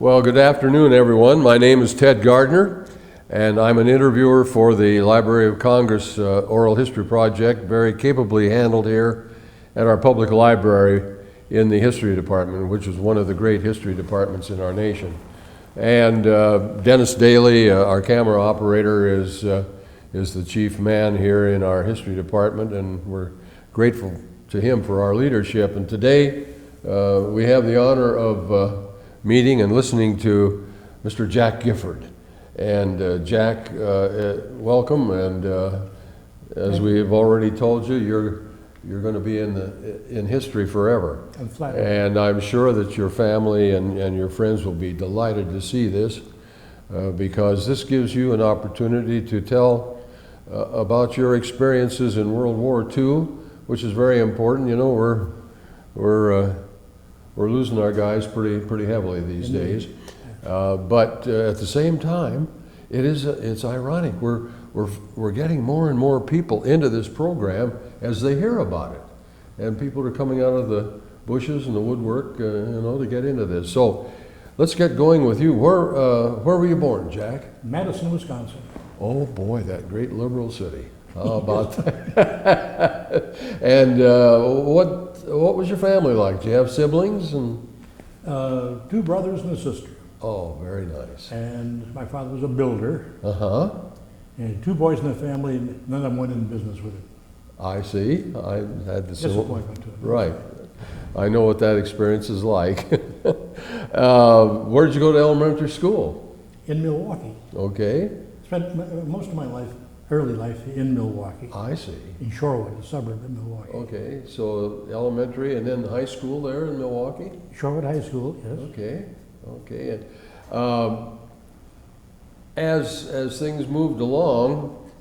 Well, good afternoon, everyone. My name is Ted Gardner, and I'm an interviewer for the Library of Congress Oral History Project, very capably handled here at our public library in the History Department, which is one of the great history departments in our nation. And Dennis Daly, our camera operator, is the chief man here in our History Department, and we're grateful to him for our leadership. And today we have the honor of meeting and listening to Mr. Jack Gifford. And Jack, welcome, and as we have already told you, you're going to be in history forever. I'm flattered. And I'm sure that your family and your friends will be delighted to see this, because this gives you an opportunity to tell about your experiences in World War II, which is very important. You know, we're losing our guys pretty heavily these days, but at the same time, it's ironic. We're getting more and more people into this program as they hear about it, and people are coming out of the bushes and the woodwork, to get into this. So, let's get going with you. Where were you born, Jack? Madison, Wisconsin. Oh boy, that great liberal city. How about that? And what was your family like? Did you have siblings? And 2 brothers and a sister. oh, very nice. And my father was a builder. Uh-huh. And 2 boys in the family, and none of them went in business with it. I see. I had the similar. Disappointment to it. Right. I know what that experience is like. Where did you go to elementary school? In Milwaukee. Okay. Spent most of my life, early life, in Milwaukee. I see. In Shorewood, a suburb of Milwaukee. Okay. So elementary and then high school there in Milwaukee? Shorewood High School, yes. Okay. Okay. And as things moved along,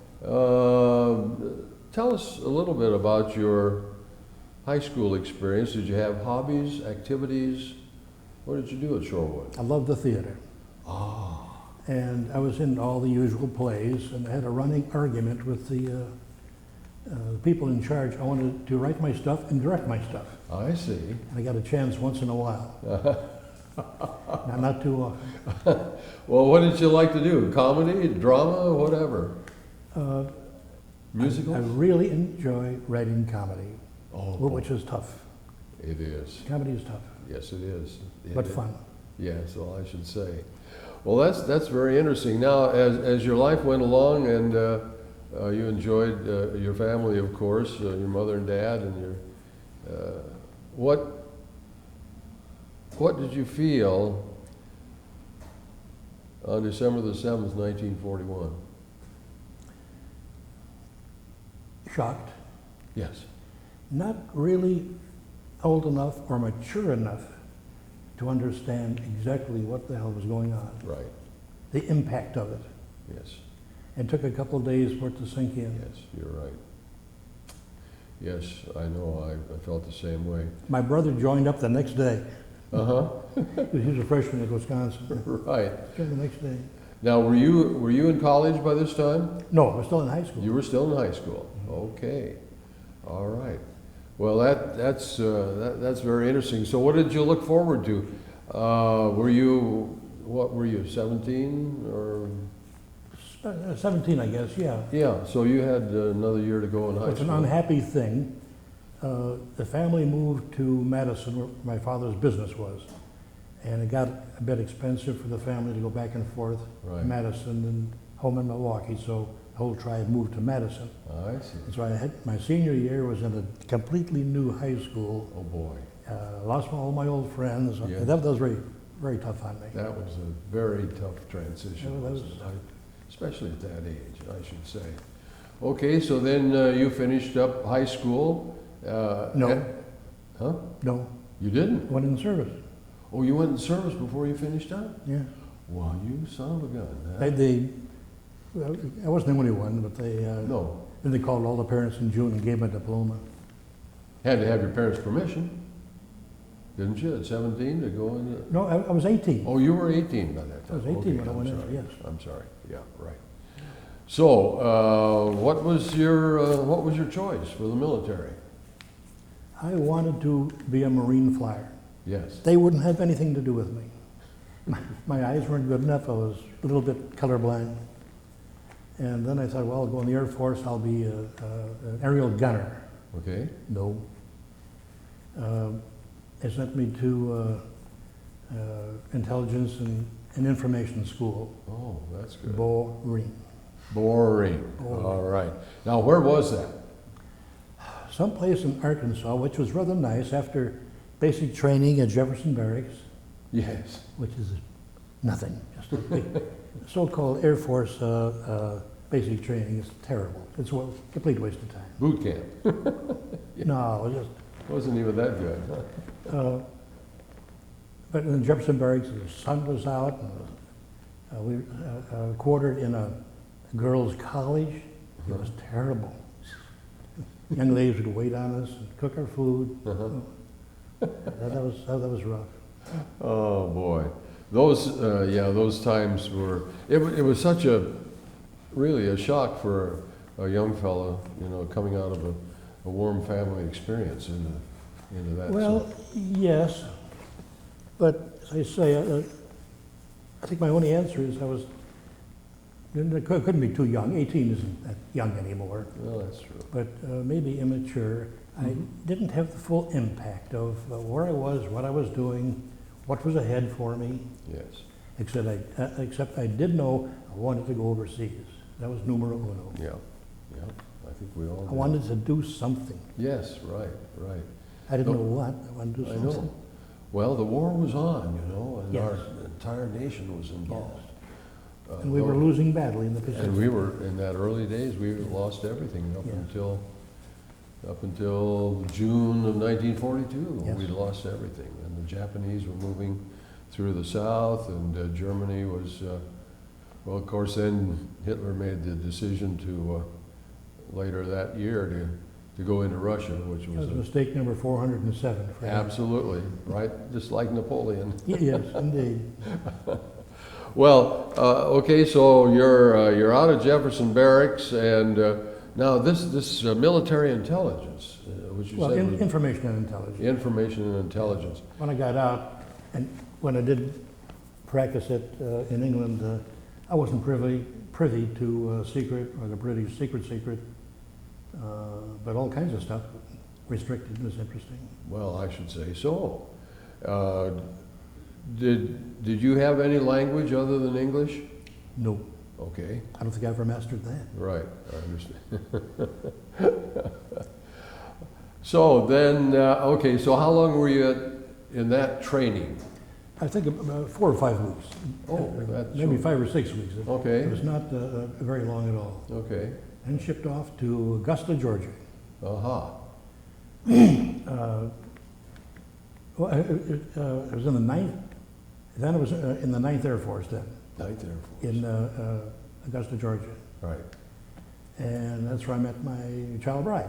tell us a little bit about your high school experience. Did you have hobbies, activities? What did you do at Shorewood? I loved the theater. Ah. And I was in all the usual plays, and I had a running argument with the people in charge. I wanted to write my stuff and direct my stuff. I see. And I got a chance once in a while. Not too often. Well, what did you like to do? Comedy, drama, whatever? Musicals? I really enjoy writing comedy, Oh, which is tough. it is. Comedy is tough, Yes, it is. but fun. Yes, well, I should say. Well, that's very interesting. Now, as your life went along, and you enjoyed your family, of course, your mother and dad, and your what did you feel on December the 7th, 1941? Shocked. Yes. Not really old enough or mature enough to understand exactly what the hell was going on, Right. the impact of it. Yes. And took a couple of days for it to sink in. Yes, you're right. Yes, I know. I felt the same way. My brother joined up the next day. Uh-huh. He was a freshman at Wisconsin. Right. Joined the next day. Now, were you in college by this time? No, I was still in high school. You were still in high school. Okay. All right. Well, that's very interesting. So, what did you look forward to? Were you 17 or? 17, I guess, yeah. Yeah. So you had another year to go in high It's school. an unhappy thing. The family moved to Madison, where my father's business was. And it got a bit expensive for the family to go back and forth, Right. Madison and home in Milwaukee, so the whole tribe moved to Madison. I see. And so I had, my senior year was in a completely new high school. Oh boy, Lost all my old friends. Yeah. That was very, very tough on me. that was a very tough transition, Yeah, that was- wasn't it? Especially at that age, I should say. Okay, so then you finished up high school. No. Huh? No, You didn't? went in service. Oh, you went in service before you finished up? Yeah. Well, you son of a gun. Huh? Well, I wasn't the only one, but No, then they called all the parents in June and gave them a diploma. had to have your parents' permission, didn't you, at 17 to go in? No, I was 18. Oh, you were 18 by that I time. was 18 when I I'm went in, sorry. yes. I'm sorry, yeah, right. So, what was your choice for the military? I wanted to be a Marine flyer. Yes. They wouldn't have anything to do with me. My eyes weren't good enough. I was a little bit colorblind. And then I thought, well, I'll go in the Air Force. I'll be an aerial gunner. Okay. No. They sent me to intelligence and information school. Oh, that's good. Boring. Boring. All right. Now, where was that? Someplace in Arkansas, which was rather nice after basic training at Jefferson Barracks, Yes. which is nothing. Just a big so-called Air Force basic training is terrible. It's a complete waste of time. Boot camp. No, it just. Wasn't even that good. Huh? But in Jefferson Barracks, the sun was out. And, we quartered in a girls' college. It was terrible. Young ladies would wait on us and cook our food. That was rough. Oh boy, those times were. It was such really a shock for a young fellow, coming out of a warm family experience into that. Well, yes, but as I say, I think my only answer is I couldn't be too young. 18 isn't that young anymore. Well, that's true. But maybe immature. I didn't have the full impact of where I was, what I was doing, what was ahead for me. Yes. Except I did know I wanted to go overseas. That was numero uno. Yeah. Yeah. I think we all. I wanted to do something. Yes. Right. I didn't know what. I wanted to do something. I know. Well, the war was on, and Yes. our entire nation was involved. And we were losing badly in the Pacific. And we were, in that early days, we lost everything up until June of 1942. Yes. We lost everything. And the Japanese were moving through the south, and Germany was, well, of course, then Hitler made the decision to, later that year, to go into Russia, which That was was mistake number 407. For him. absolutely, right? Just like Napoleon. Yes, indeed. Well, okay, so you're out of Jefferson Barracks, and now this military intelligence, which you Well, said was information and intelligence. information and intelligence. When I got out, and when I did practice it in England, I wasn't privy to secret or the British secret, but all kinds of stuff restricted was interesting. Well, I should say so. Did you have any language other than English? No, Okay, I don't think I ever mastered that. right, I understand. So then, okay, so how long were you in that training? I think about 4 or 5 weeks. Oh, that's Maybe short. 5 or 6 weeks. Okay. It was not very long at all. Okay, And shipped off to Augusta, Georgia. aha, Well, it was in the 9th. Then it was in the 9th Air Force then, Ninth Air Force. in Augusta, Georgia. Right. And that's where I met my child bride.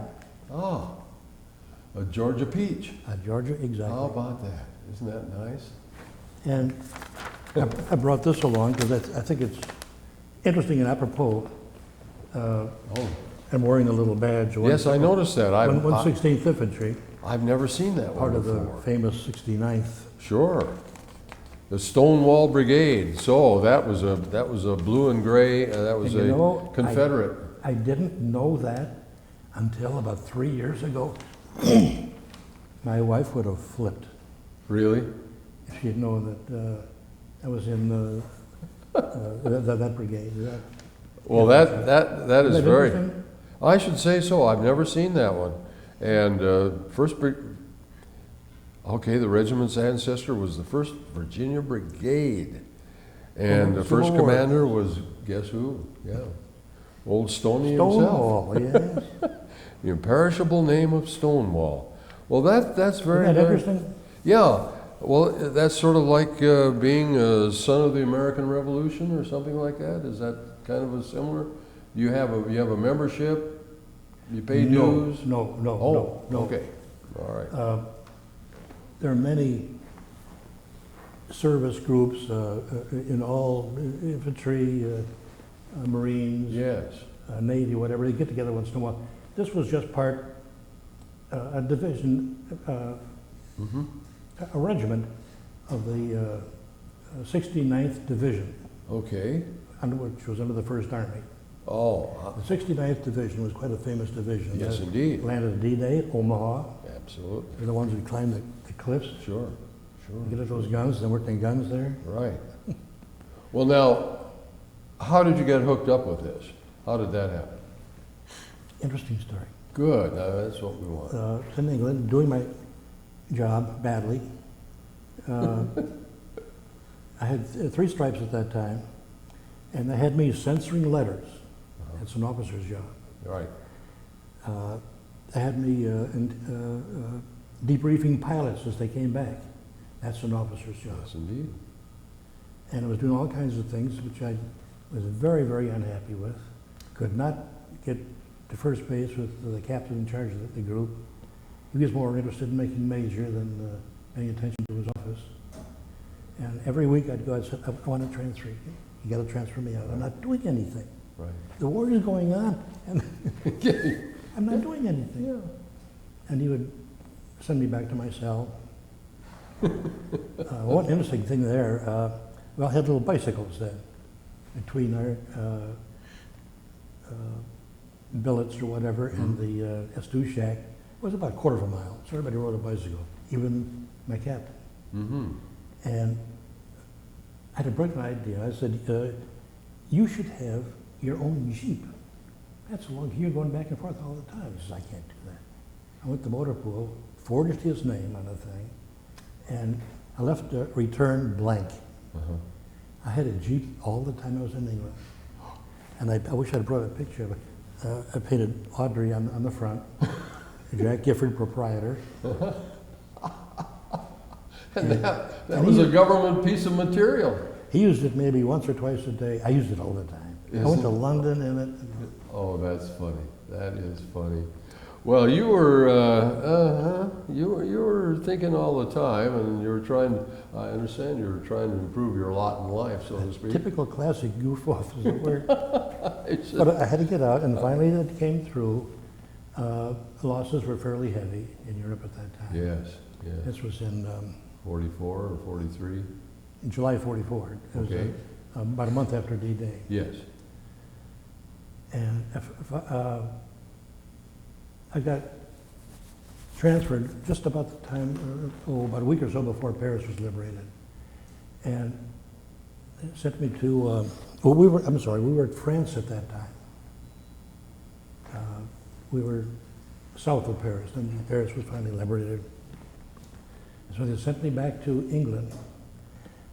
Ah, a Georgia peach. Georgia, exactly. How about that? Isn't that nice? And I brought this along because I think it's interesting and apropos. Oh, I'm wearing a little badge. yes, I noticed that. 116th Infantry, I've never seen that part one of the before. famous 69th. Sure. The Stonewall Brigade. So that was a blue and gray. That was And a Confederate. I didn't know that until about 3 years ago. My wife would have flipped Really? if she had known that I was in that brigade. Well, that is Isn't that very. interesting? I should say so. I've never seen that one. And okay, the regiment's ancestor was the 1st Virginia Brigade. And the Civil first War. commander was, guess who? Yeah. Old Stoney himself. Stonewall, yes. The imperishable name of Stonewall. Well, that's very, Isn't that very interesting? Yeah. Well, that's sort of like being a son of the American Revolution or something like that. Is that kind of a similar? You have a membership. You pay dues. No. Okay. All right. There are many service groups in all infantry, Marines, Yes. Navy, whatever. They get together once in a while. This was just part, a division, Mm-hmm. a regiment of the 69th Division, Okay. which was under the First Army. Oh, The 69th Division was quite a famous division. yes, They indeed. landed at D-Day, Omaha. Absolutely. They're the ones who climbed the cliffs. Sure, sure. Get at those guns, they worked in guns there. Right. Well, now, how did you get hooked up with this? How did that happen? Interesting story. Good. Now, that's what we want. In England, doing my job badly. I had 3 stripes at that time, and they had me censoring letters. It's an officer's job. Right. They had me debriefing pilots as they came back. That's an officer's job. Yes, indeed. And I was doing all kinds of things which I was very, very unhappy with. Could not get to first base with the captain in charge of the group. He was more interested in making major than paying attention to his office. And every week I'd go and say, I want to transfer you. You got to transfer me out. I'm not doing anything. Right. The war is going on, and I'm not doing anything. Yeah. And he would send me back to my cell. One interesting thing there, we all had little bicycles then between our billets or whatever and the S2 shack. It was about a quarter of a mile, so everybody rode a bicycle, even my captain. Mm-hmm. And I had a brilliant idea. I said, you should have your own Jeep. That's a long, you're going back and forth all the time. He says, I can't do that. I went to the motor pool, forged his name on the thing, and I left the return blank. Uh-huh. I had a Jeep all the time I was in England. And I wish I'd brought a picture of it. I painted Audrey on the front, Jack Gifford, proprietor. And that was a government piece of material. He used it maybe once or twice a day. I used it all the time. I went to London in it. Oh, that's funny. That is funny. Well, you were you were thinking all the time, and you were trying. I understand you were trying to improve your lot in life, so to speak. Typical classic goof off, as it were. But I had to get out, and finally it came through. Losses were fairly heavy in Europe at that time. Yes, yes. This was in 44 or 43. July '44. It was Okay. about a month after D-Day. Yes. And I got transferred just about the time, about a week or so before Paris was liberated. And it sent me to, we were at France at that time. We were south of Paris, and Paris was finally liberated. So they sent me back to England.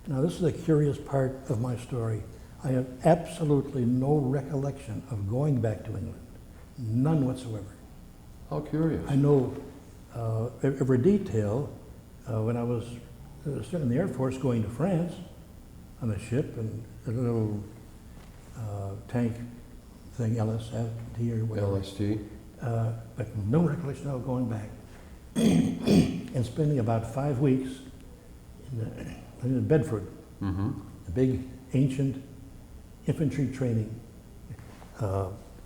Now this is a curious part of my story. I have absolutely no recollection of going back to England, none whatsoever. How curious. I know every detail when I was still in the Air Force going to France on a ship and a little tank thing, LST or whatever. LST. But no recollection of going back. And spending about 5 weeks in Bedford, Mm-hmm. a big ancient infantry training,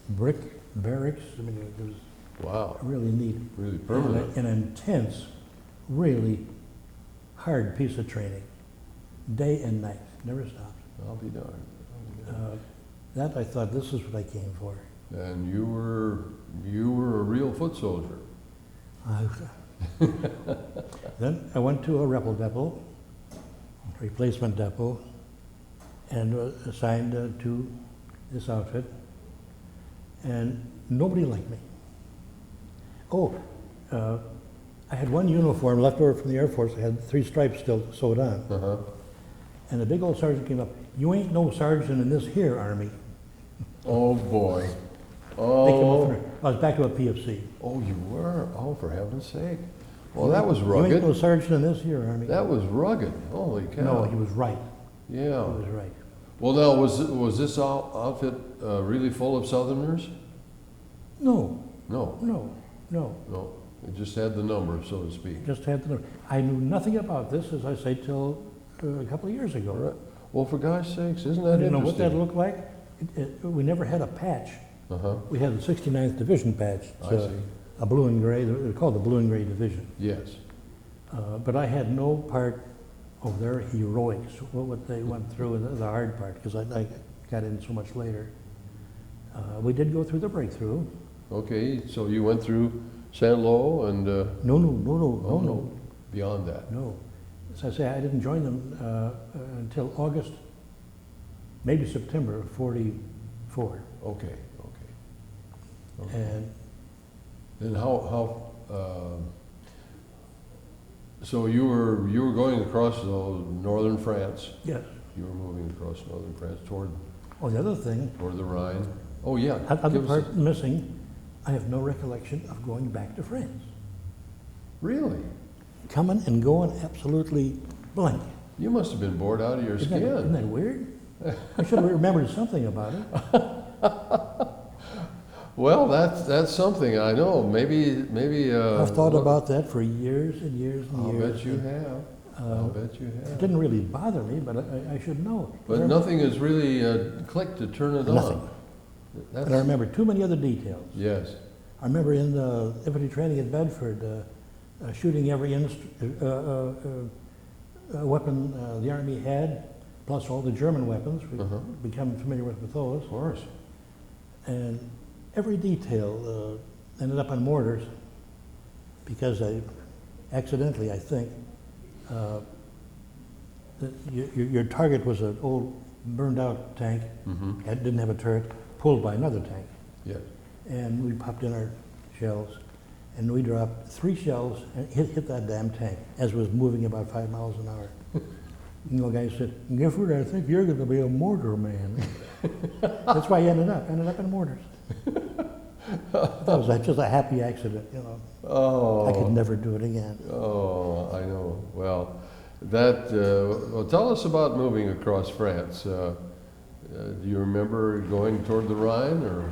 brick barracks. I mean, it was Wow. really neat. Really permanent. And an intense, really hard piece of training, day and night, never stopped. I'll be darned. I'll be darned. That I thought, this is what I came for. And you were a real foot soldier. Then I went to a rebel depot, replacement depot, and was assigned to this outfit, and nobody liked me. Oh, I had one uniform left over from the Air Force. I had 3 stripes still sewed on. Uh-huh. And the big old sergeant came up, you ain't no sergeant in this here Army. Oh, boy. They came Oh. over, I was back to a PFC. Oh, you were? Oh, for heaven's sake. Well, that was You ain't no rugged. sergeant in this here Army. That was rugged. Holy cow. No, he was right. He Yeah. was right. Well, now, was this outfit really full of Southerners? No, No, no, no. no. It just had the number, so to speak. Just had to know. I knew nothing about this, as I say, till a couple of years ago. All right. Well, for gosh sakes, isn't I that didn't know what that interesting? looked like. We never had a patch. Uh-huh. We had the 69th Division patch. It's I see. a blue and gray, they're called the blue and gray division. Yes. But I had no part of their heroics, what they went through, and the hard part, because I got in so much later. We did go through the breakthrough. Okay, so you went through San Lo and No. beyond that. No. As I say, I didn't join them until August, maybe September of '44. Okay. And And so you were going across northern France. yes. You were moving across northern France toward The other thing, the Rhine. Oh yeah. other Give us part missing, I have no recollection of going back to France. Really? Coming and going absolutely blank. You must have been bored out of your skin. Isn't that weird? I should have remembered something about it. Well, that's something I know. Maybe. I've thought about that for years and years and I'll years. bet you have. I'll bet you It have. didn't really bother me, but I should know. But nothing has really clicked to turn it Nothing. on. But I remember too many other details. Yes. I remember in the infantry training at Bedford, shooting every weapon the Army had, plus all the German weapons. We become familiar with those. Of course. And every detail ended up on mortars because I accidentally, I think, your target was an old burned out tank that didn't have a turret, pulled by another tank. Yes. And we popped in our shells, and we dropped 3 shells and hit that damn tank as it was moving about 5 miles an hour. And the guy said, "Gifford, I think you're going to be a mortar man." That's why I ended up in mortars. That was just a happy accident, you know. Oh. I could never do it again. Oh, I know. Well, well, tell us about moving across France. Do you remember going toward the Rhine, or?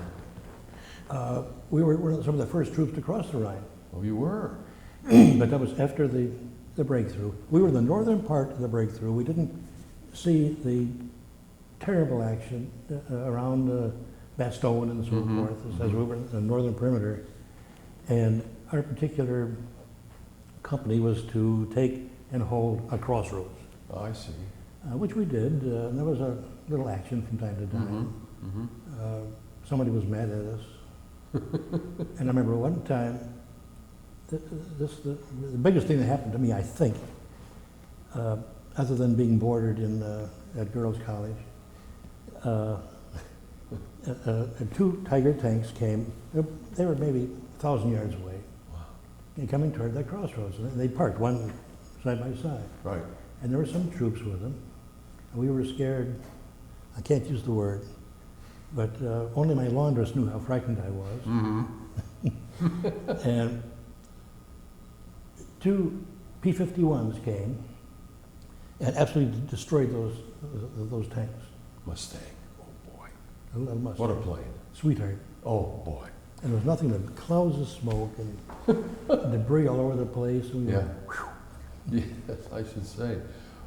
We were some of the first troops to cross the Rhine, Oh, you were. but that was after the breakthrough. We were the northern part of the breakthrough. We didn't see the terrible action around Bastogne and so forth, as we were in the northern perimeter. And our particular company was to take and hold a crossroads, I see. which we did. And there was a little action from time to time. Somebody was mad at us. And I remember one time, the biggest thing that happened to me, I think, other than being boarded at girls' college, 2 Tiger tanks came. They were maybe 1,000 yards away. Wow. And coming toward that crossroads. And they parked one side by side. Right. And there were some troops with them. And we were scared. I can't use the word, but only my laundress knew how frightened I was. And 2 P-51s came and absolutely destroyed those tanks. Mustang. Oh boy. A little Mustang. What a plane. Sweetheart. Oh boy. And there was nothing but clouds of smoke and debris all over the place. And we Yeah. were, Yes, I should say.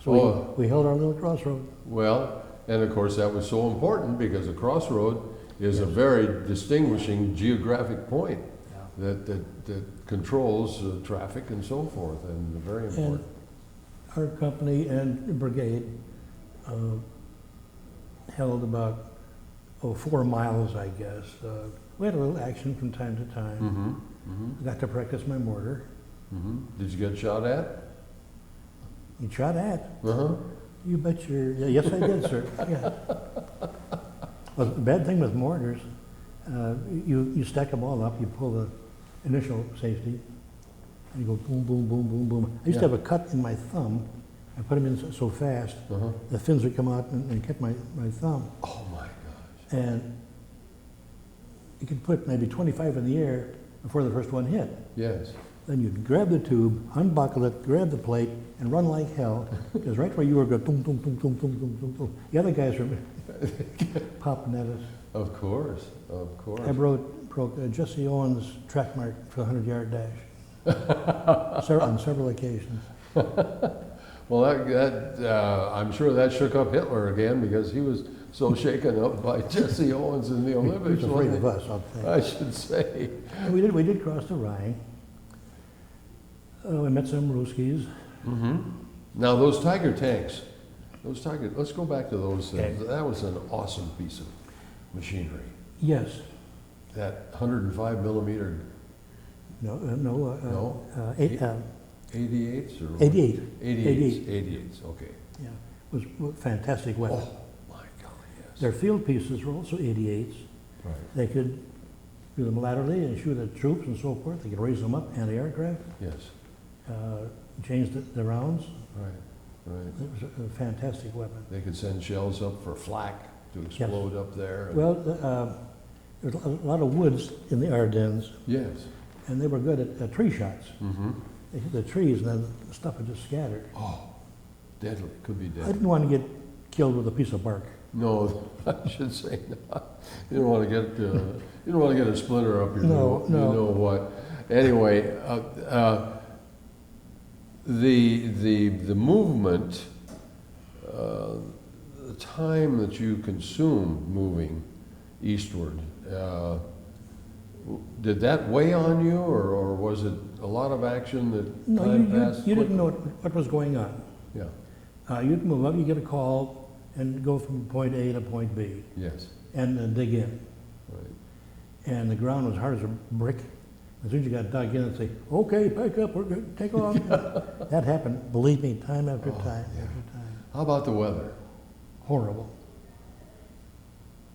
so we held our little crossroad. Well, and of course that was so important because a crossroad is a very distinguishing geographic point that controls traffic and so forth, and very important. And our company and brigade held about 4 miles, I guess. We had a little action from time to time. I got to practice my mortar. Did you get shot at? You shot at? Uh-huh. You bet yes, I did, sir. Yeah. Well, the bad thing with mortars, you stack them all up, you pull the initial safety, and you go boom, boom, boom, boom, boom. I used to have a cut in my thumb. I put them in so fast, the fins would come out and cut my thumb. Oh my gosh. And you could put maybe 25 in the air before the first one hit. Yes. Then you'd grab the tube, unbuckle it, grab the plate, and run like hell, because right where you were, go boom, boom, boom, boom, boom, boom, boom, boom. The other guys were popping at us. Of course, of course. I broke Jesse Owens' track mark for the 100-yard dash on several occasions. Well, I'm sure that shook up Hitler again because he was so shaken up by Jesse Owens in the Olympics. He was afraid of us, I'll think. I should say. And we did cross the Rhine. We met some Ruskies. Now, those Tiger tanks, let's go back to those things. Okay. That was an awesome piece of machinery. Yes. That 105 millimeter No. 88s or? 88. 88s, okay. Yeah, was a fantastic weapon. Oh, my golly, yes. Their field pieces were also 88s. Right, They could do them laterally and shoot at troops and so forth. They could raise them up, anti-aircraft, yes, change the rounds. right, right. It was a fantastic weapon. They could send shells up for flak to explode up there. and- Well, there's a lot of woods in the Ardennes, Yes. and they were good at tree shots. Mm-hmm. They hit the trees, and then the stuff would just scatter. Oh, deadly, could be I deadly. didn't want to get killed with a piece of bark. No, I should say not. You don't want to get, you don't want to get a splinter up your No, nose, no. you know what. Anyway, the movement, the time that you consumed moving eastward, did that weigh on you, or was it a lot of action that No, time passed? you didn't quickly? know what was going on. Yeah, You'd move up, you get a call, and go from point A to point B, yes, and dig in. right. And the ground was hard as a brick. As soon as you got dug in, and say, "Okay, pack up, we're going to take off." That happened, believe me, time after Oh, time yeah. after time. How about the weather? Horrible.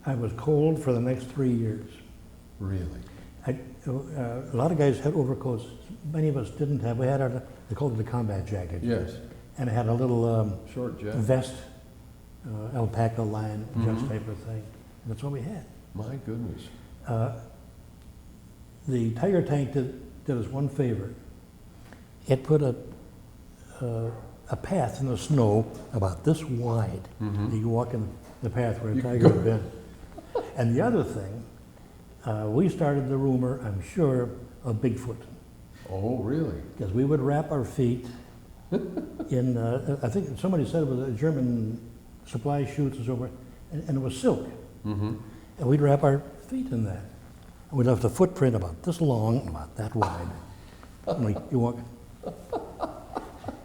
I was cold for the next 3 years. Really? A lot of guys had overcoats. Many of us didn't have. We had our, they called it a combat jacket. Yes, And it had a little short jacket. vest, alpaca line, just Mhm. type of thing. That's what we had. My goodness. The Tiger tank did us one favor. It put a path in the snow about this wide. Mhm. You could walk in the path where a You could tiger go. had been. And the other thing, we started the rumor, I'm sure, of Bigfoot. Oh, really? Because we would wrap our feet in, I think somebody said it was a German supply chutes and so forth, and it was silk. Mm-hmm. And we'd wrap our feet in that. And we left a footprint about this long, about that wide. And you walk.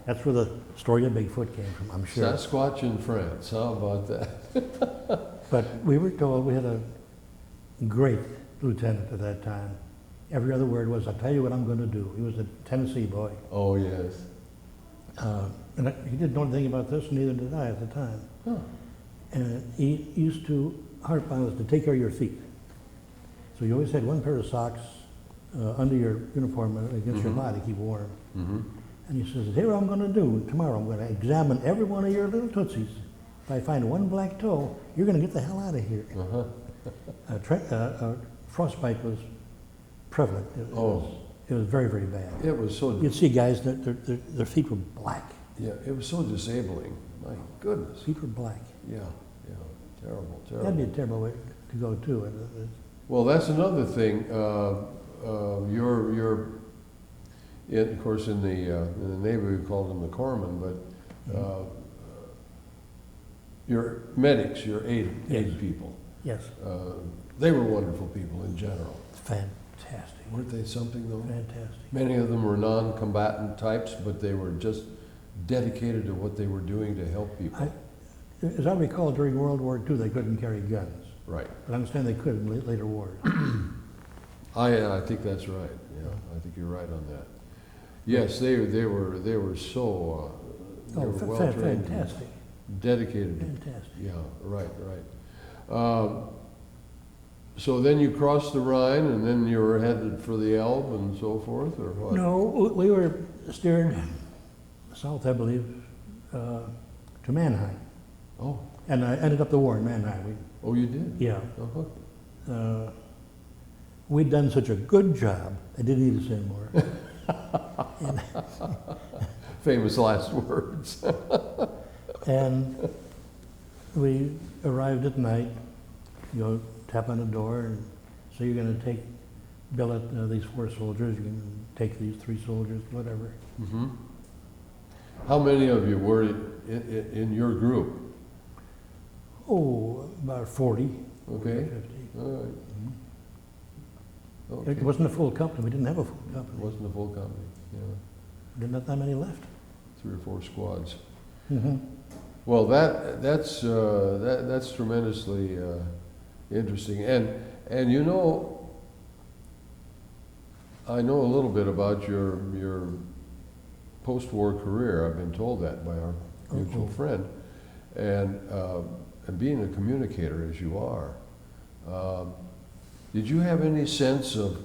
That's where the story of Bigfoot came from, I'm sure. Sasquatch in France, how about that? But we were told, we had a great lieutenant at that time. Every other word was, "I'll tell you what I'm going to do." He was a Tennessee boy. Oh, yes. And he didn't know anything about this, neither did I at the time. Huh. And he used to harp on us to take care of your feet. So you always had one pair of socks under your uniform against your Mhm. body, keep warm. Mm-hmm. And he says, "Here what I'm going to do. Tomorrow I'm going to examine every one of your little tootsies. If I find one black toe, you're going to get the hell out of here." Uh-huh. Frostbite was prevalent. Oh. It was very, very bad. It was so, You'd see guys, their feet were black. yeah, it was so disabling. My goodness. Feet were black. Yeah, yeah. Terrible, That'd be a terrible. terrible way to go too. Well, that's another thing. Of course, in the Navy we called them the corpsmen, but your medics, your aid Yes. people, Yes, they were wonderful people in general. fantastic, Weren't they something though? fantastic. Many of them were non-combatant types, but they were just dedicated to what they were doing to help people. As I recall, during World War II, they couldn't carry guns, Right. but I understand they could in later wars. I think that's right. Yeah, I think you're right on that. Yes, they were so they were well trained, Fantastic, dedicated. fantastic. Yeah, right, right. So then you crossed the Rhine, and then you were headed for the Elbe and so forth, or what? No, we were steered south, I believe, to Mannheim. Oh, And I ended up the war in Mannheim. oh, you did. Yeah. Uh-huh. We'd done such a good job, they didn't need us anymore. And- Famous last words. And we arrived at night, you know, tap on the door and say, "You're going to take billet these 4 soldiers, you're going to take these 3 soldiers," whatever. Mm-hmm. How many of you were in your group? Oh, about 40. Okay. 50. All right. It Okay. wasn't a full company, we didn't have a full company. Wasn't a full company. Yeah. Didn't have that many left. 3 or 4 squads. Mhm. Well, that's tremendously interesting, and you know, I know a little bit about your post-war career. I've been told that by our mutual friend, and being a communicator as you are, did you have any sense of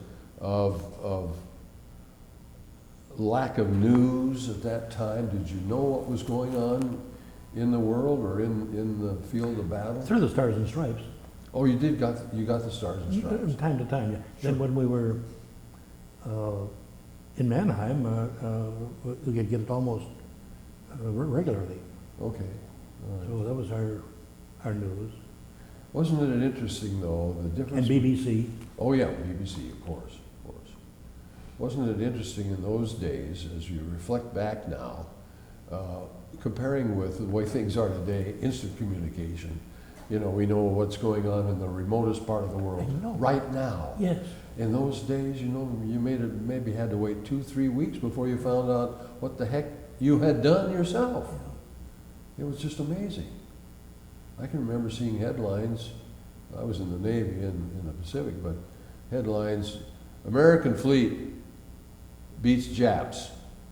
lack of news at that time? Did you know what was going on in the world or in the field of battle? Through the Stars and Stripes. Oh, you got the Stars and Stripes. From time to time, yeah. Sure. Then when we were in Mannheim, we could get it almost regularly. Okay. All right. So that was our news. Wasn't it interesting though, the difference? And BBC. Oh yeah, BBC, of course. Wasn't it interesting in those days, as you reflect back now, comparing with the way things are today, instant communication. You know, we know what's going on in the remotest part of the world I know. right now. Yes. In those days, you know, you maybe had to wait 2-3 weeks before you found out what the heck you had done yourself. It was just amazing. I can remember seeing headlines. I was in the Navy in the Pacific, but headlines, American fleet beats Japs.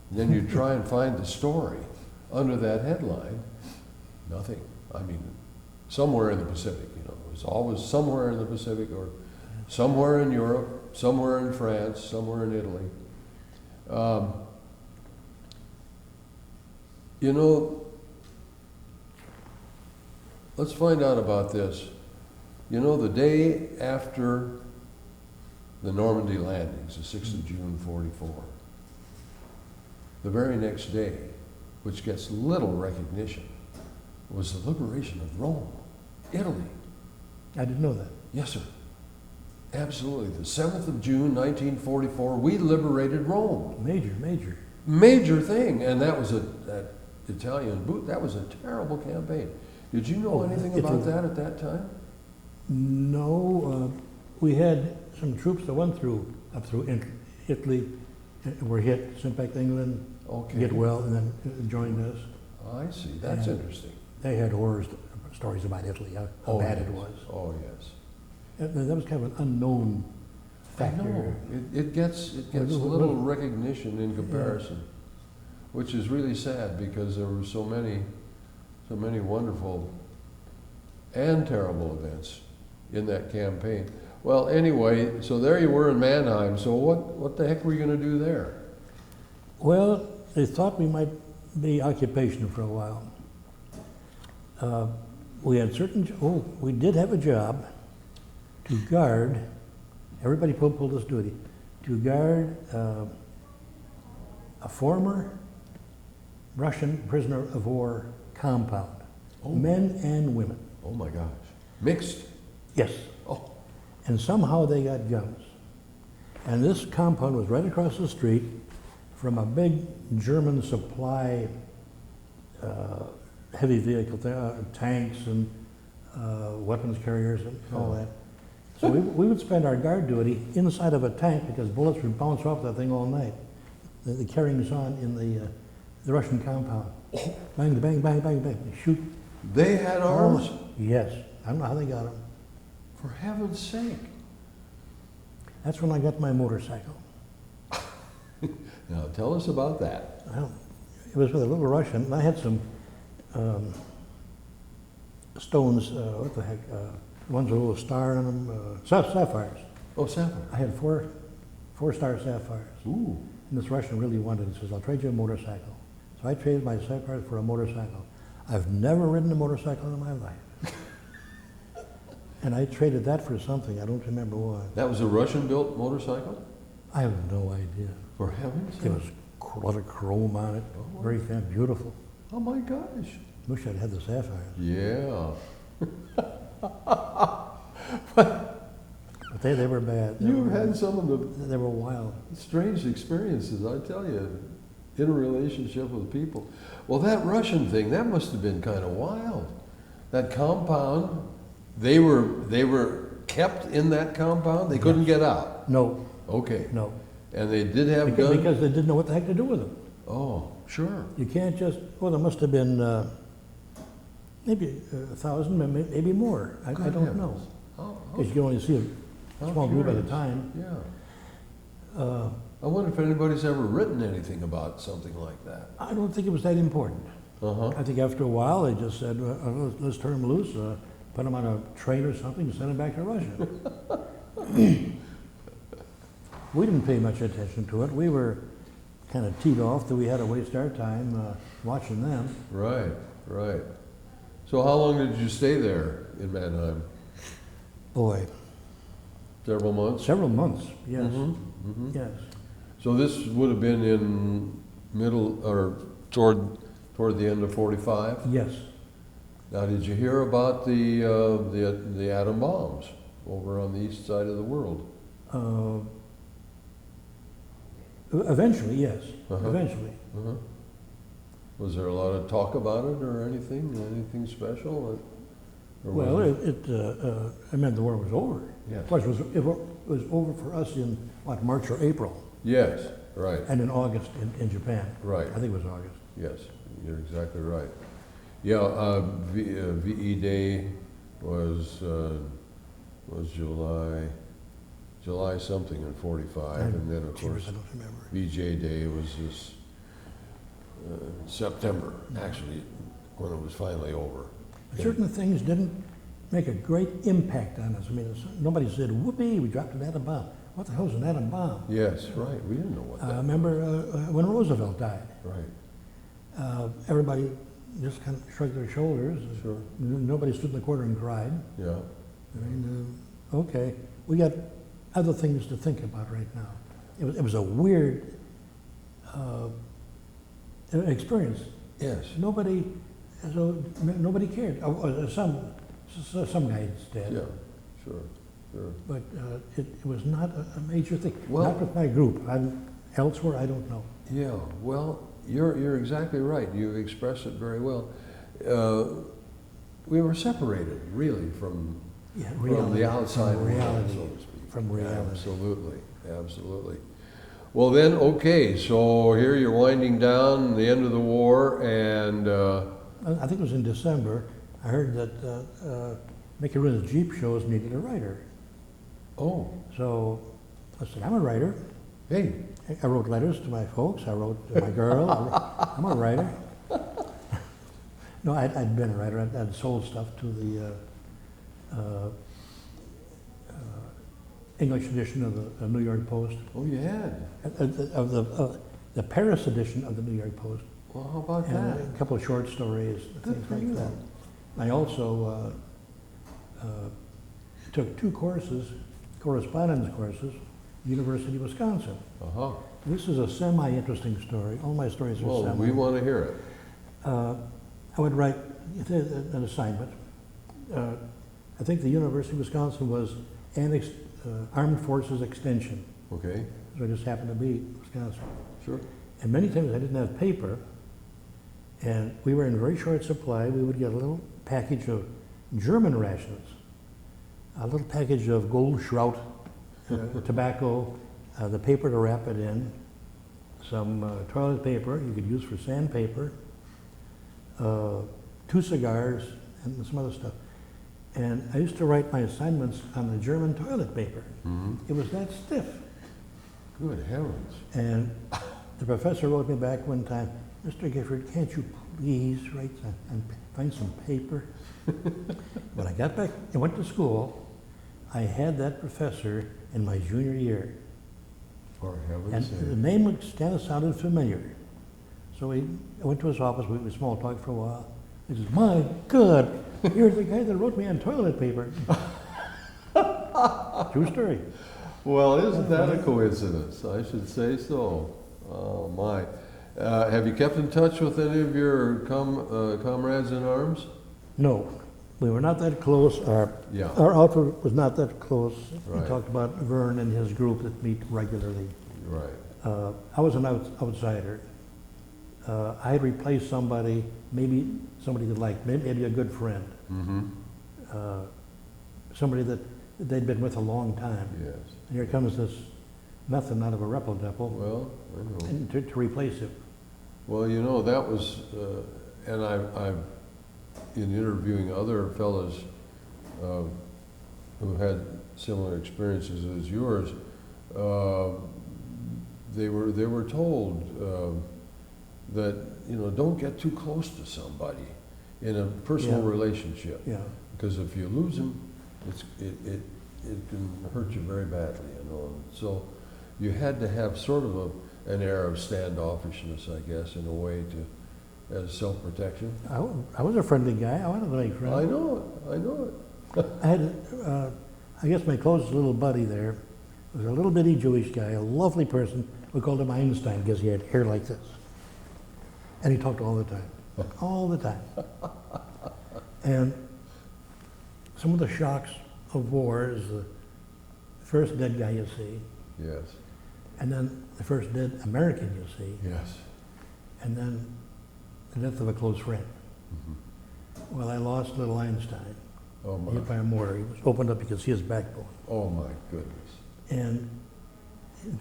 And then you try and find the story under that headline. Nothing. I mean, somewhere in the Pacific, you know. It was always somewhere in the Pacific or somewhere in Europe, somewhere in France, somewhere in Italy. You know, let's find out about this. You know, the day after the Normandy landings, the 6th of June, 44, the very next day, which gets little recognition, was the liberation of Rome, Italy. I didn't know that. Yes, sir. Absolutely. The 7th of June, 1944, we liberated Rome. Major. Major thing. And that was that Italian boot. That was a terrible campaign. Did you know anything about that at that time? No, we had some troops that went up through Italy, were hit, sent back to England, Okay. get well, and then joined us. I see. That's And interesting. They had horror stories about Italy, how bad yes. it was. Oh, yes. That was kind of an unknown I factor. know. It gets little recognition in comparison, which is really sad because there were so many wonderful and terrible events in that campaign. Well, anyway, so there you were in Mannheim. So what the heck were you going to do there? Well, they thought we might be occupation for a while. We had we did have a job to guard, everybody pulled this duty, to guard a former Russian prisoner of war compound, men and women. Oh my gosh. Mixed? Yes. Oh. And somehow they got guns. And this compound was right across the street from a big German supply heavy vehicle, tanks and weapons carriers and all that. So we would spend our guard duty inside of a tank because bullets would bounce off that thing all night. The carryings on in the Russian compound. Bang, bang, bang, bang, bang. They shoot. They had arms? Yes. I don't know how they got them. For heaven's sake. That's when I got my motorcycle. Now tell us about that. Well, it was with a little Russian, and I had some stones, what the heck, ones with a little star on them, sapphires. Oh, sapphire. I had four-star sapphires. Ooh. And this Russian really wanted it. He says, I'll trade you a motorcycle. So I traded my sapphires for a motorcycle. I've never ridden a motorcycle in my life. And I traded that for something, I don't remember what. That was a Russian-built motorcycle? I have no idea. For heaven's sake. It was a lot of chrome on it, very thin, beautiful. Oh my gosh. Wish I'd had the sapphires. Yeah. But they were bad. You've had some of the They were wild. strange experiences, I tell you, in a relationship with people. Well, that Russian thing, that must have been kind of wild. That compound, they were kept in that compound? They couldn't get out? No, Okay. no. And they did have guns? Because they didn't know what the heck to do with them. Oh. Sure. You can't just, well, there must have been maybe 1,000, maybe more. I Good don't know. heavens. How Because you can only see a small group at a curious. time. Yeah. I wonder if anybody's ever written anything about something like that. I don't think it was that important. Uh-huh. I think after a while, they just said, let's turn them loose, put them on a train or something, and send them back to Russia. We didn't pay much attention to it. We were kind of teed off that we had to waste our time watching them. Right, right. So how long did you stay there in Mannheim? Boy, Several months? several months, yes, Mhm, mhm. yes. So this would have been in middle, or toward the end of 45? Yes. Now, did you hear about the atom bombs over on the east side of the world? Eventually, yes, Uh-huh. eventually. Uh-huh. Was there a lot of talk about it or anything special? Or was Well, it- I meant the war was over. Yes. Of course, it was over for us in, what, March or April, Yes, right, and in August in Japan. right. I think it was August. Yes, you're exactly right. Yeah, VE Day was July something in 45, and then of course I don't remember. VJ Day was this September, actually, when it was finally over. Certain things didn't make a great impact on us. I mean, nobody said, whoopee, we dropped an atom bomb. What the hell's an atom bomb? Yes, right. We didn't know what I that. remember when Roosevelt died. Right. Everybody just kind of shrugged their shoulders. Sure. Nobody stood in the corner and cried. Yeah. I mean, okay, we got other things to think about right now. It was a weird experience. Yes. Nobody cared. Some guys did. Yeah. Sure. Sure. But it was not a major thing. Well- Not with my group. Elsewhere, I don't know. Yeah. Well, you're exactly right. You express it very well. We were separated, really, from Yeah, from the outside from world, reality. so to speak. From reality. Absolutely, absolutely. Well then, okay, so here you're winding down the end of the war, and I think it was in December. I heard that making rid of Jeep shows needed a writer. oh, So I said, I'm a writer. hey, I wrote letters to my folks. I wrote to my girl. I'm a writer. No, I'd been a writer. I'd sold stuff to the English edition of the New York Post, oh, you had. of the Paris edition of the New York Post, Well, how about and that? a couple of short stories, Good things for like you. that. I also took 2 courses, correspondence courses, University of Wisconsin. Uh-huh. This is a semi-interesting story. All my stories are Well, semi. we want to hear it. I would write an assignment. I think the University of Wisconsin was annexed Armed Forces Extension. Okay, So I just happened to be Wisconsin. sure. And many times I didn't have paper, and we were in very short supply. We would get a little package of German rations, a little package of Goldschraut tobacco, the paper to wrap it in, some toilet paper you could use for sandpaper, 2 cigars, and some other stuff. And I used to write my assignments on the German toilet paper. Mm-hmm. It was that stiff. Good heavens. And the professor wrote me back one time, Mr. Gifford, can't you please write and find some paper? When I got back and went to school, I had that professor in my junior year. For And heaven's the sake. name kind of sounded familiar. So I went to his office, we small talked for a while. He says, my God, you're the guy that wrote me on toilet paper. True story. Well, isn't that a coincidence? I should say so. Oh, my. Have you kept in touch with any of your comrades in arms? No, we were not that close. Yeah. Our outfit was not that close. Right. We talked about Vern and his group that meet regularly. Right. I was an outsider. I had replaced somebody, maybe somebody that liked, maybe a good friend, Mm-hmm. somebody that they'd been with a long time. Yes. And here comes this nothing out of a repo depot Well, I know. and to replace him. Well, you know, that was, and I've, in interviewing other fellows who had similar experiences as yours, they were told that, you know, don't get too close to somebody in a personal Yeah. relationship. Yeah. Because if you lose them, it can hurt you very badly, you know. And so you had to have sort of an air of standoffishness, I guess, in a way to, as self-protection. I was a friendly guy. I wasn't very friendly. I know it, I know it. I had, I guess my closest little buddy there was a little bitty Jewish guy, a lovely person. We called him Einstein because he had hair like this. And he talked all the time, all the time. And some of the shocks of war is the first dead guy you see, Yes, and then the first dead American you see, yes. and then the death of a close friend. Mm-hmm. Well, I lost little Einstein, Oh my, hit by a mortar. He was opened up, you could see his backbone. oh my goodness. And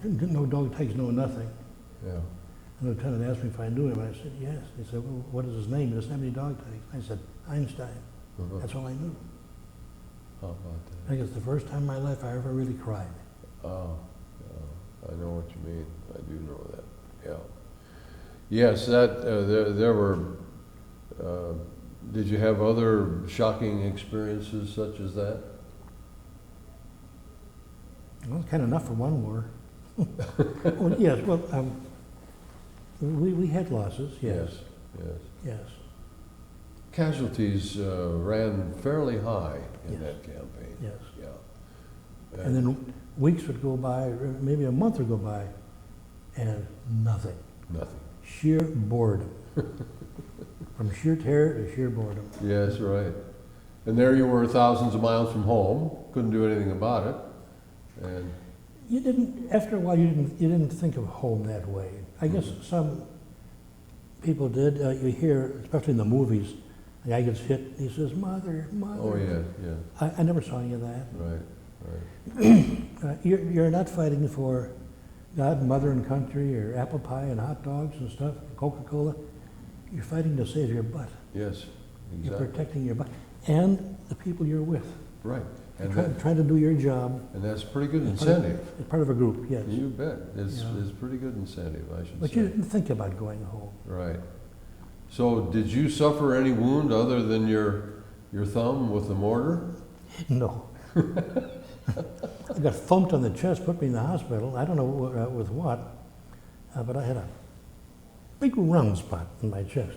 no dog tags, no nothing. Yeah. The lieutenant asked me if I knew him. I said, yes. He said, well, what is his name? He doesn't have any dog tags. I said, Einstein. Uh-huh. That's all I knew. How about that? I think it's the first time in my life I ever really cried. Oh, yeah, I know what you mean. I do know that. Yeah. Yes, that there were. Did you have other shocking experiences such as that? Well, it's kind of enough for one war. Well, yes, well, we had losses, yes. Yes. Yes. Casualties ran fairly high in Yes. that campaign. Yes. Yeah. And then weeks would go by, or maybe a month would go by, and nothing. Nothing. Sheer boredom. From sheer terror to sheer boredom. Yes, right. And there you were, thousands of miles from home. Couldn't do anything about it. And You didn't, after a while, you didn't think of home that way. I guess some people did. You hear, especially in the movies, the guy gets hit, he says, "Mother, mother." oh yeah. I never saw any of that. Right. You're not fighting for God, mother, and country, or apple pie and hot dogs and stuff, Coca-Cola. You're fighting to save your butt. Yes. You're Exactly. protecting your butt and the people you're with. Right. And Trying to do your job. that's pretty good It's part of- incentive. It's part of a group, yes. You bet. It's Yeah. pretty good incentive, I should But say. you didn't think about going home. Right. So did you suffer any wound other than your thumb with the mortar? No. I got thumped on the chest, put me in the hospital. I don't know with what, but I had a big round spot in my chest.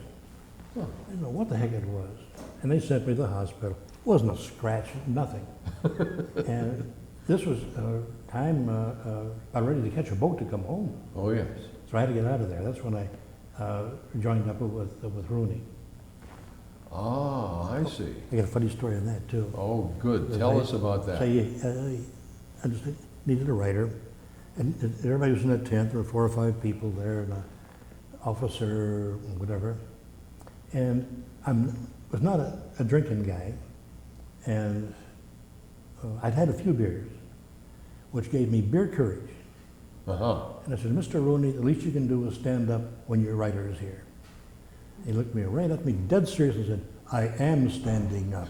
Huh. I didn't know what the heck it was. And they sent me to the hospital. It wasn't a scratch, nothing. And this was a time about ready to catch a boat to come home. Oh, yes. So I had to get out of there. That's when I joined up with Rooney. Ah, I see. I got a funny story on that too. Oh, good. Tell us about that. So I just needed a writer, and everybody was in a tent. There were 4 or 5 people there, and an officer, whatever. And I was not a drinking guy, and I'd had a few beers, which gave me beer courage. Uh-huh. And I said, Mr. Rooney, the least you can do is stand up when your writer is here. He looked me right at me, dead serious, and said, I am standing up.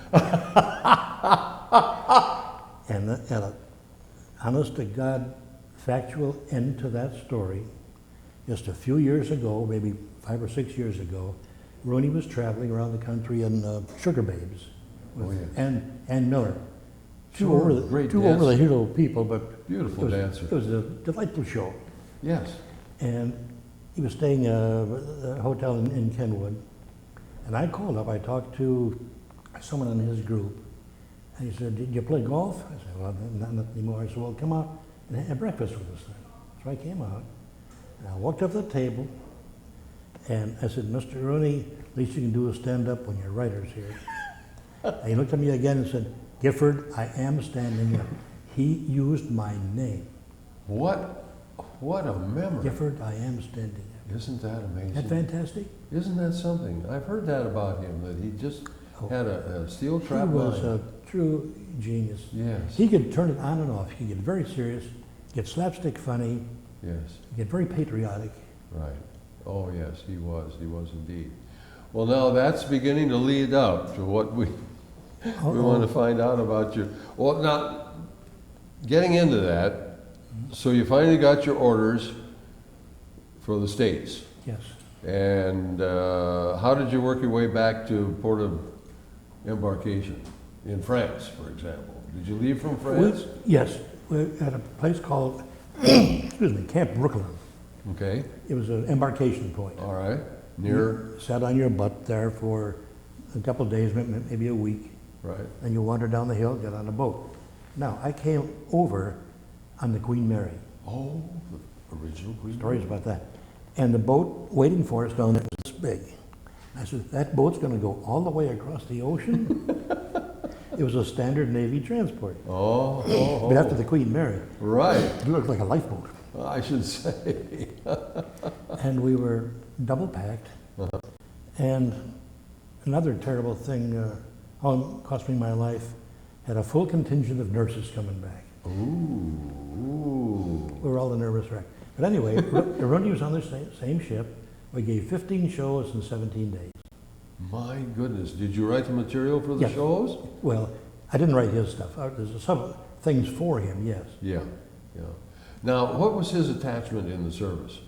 And a honest to God, factual end to that story. Just a few years ago, maybe 5 or 6 years ago, Rooney was traveling around the country in Sugar Babes with Ann Miller. Two Sure, over great the dancer. hill people, but Beautiful dancer. it was a delightful show. Yes. And he was staying at a hotel in Kenwood. And I called up, I talked to someone in his group, and he said, did you play golf? I said, well, not anymore. I said, well, come out and have breakfast with us then. So I came out, and I walked up to the table, and I said, Mr. Rooney, least you can do is stand up when your writer's here. And he looked at me again and said, Gifford, I am standing up. He used my name. What a memory. Gifford, I am standing up. Isn't that amazing? Isn't that fantastic? Isn't that something? I've heard that about him, that he just had a steel trap He was mind. a true genius. Yes. He could turn it on and off. He could get very serious, get slapstick funny, Yes. get very patriotic. Right. Oh, yes, he was indeed. Well, now that's beginning to lead up to what we want to find out about you. Well, now, getting into that, so you finally got your orders for the States. Yes. And how did you work your way back to port of embarkation in France, for example? Did you leave from France? Yes. We had a place called, excuse me, Camp Brooklyn. Okay, It was an embarkation point. all right. Near, You sat on your butt there for a couple of days, maybe a week, right. and you wander down the hill, get on a boat. Now, I came over on the Queen Mary. Oh, the original Queen. Stories about that. And the boat waiting for us down there was this big. I said, that boat's going to go all the way across the ocean? It was a standard Navy transport. But after the Queen Mary, Right, it looked like a lifeboat. I should say. And we were double packed. And another terrible thing, how it cost me my life, had a full contingent of nurses coming back. Ooh. We were all a nervous wreck. But anyway, the Rooney was on the same ship. We gave 15 shows in 17 days. My goodness, did you write the material for the Yes. shows? Well, I didn't write his stuff. There's some things for him, yes. Yeah, yeah. Now, what was his attachment in the service?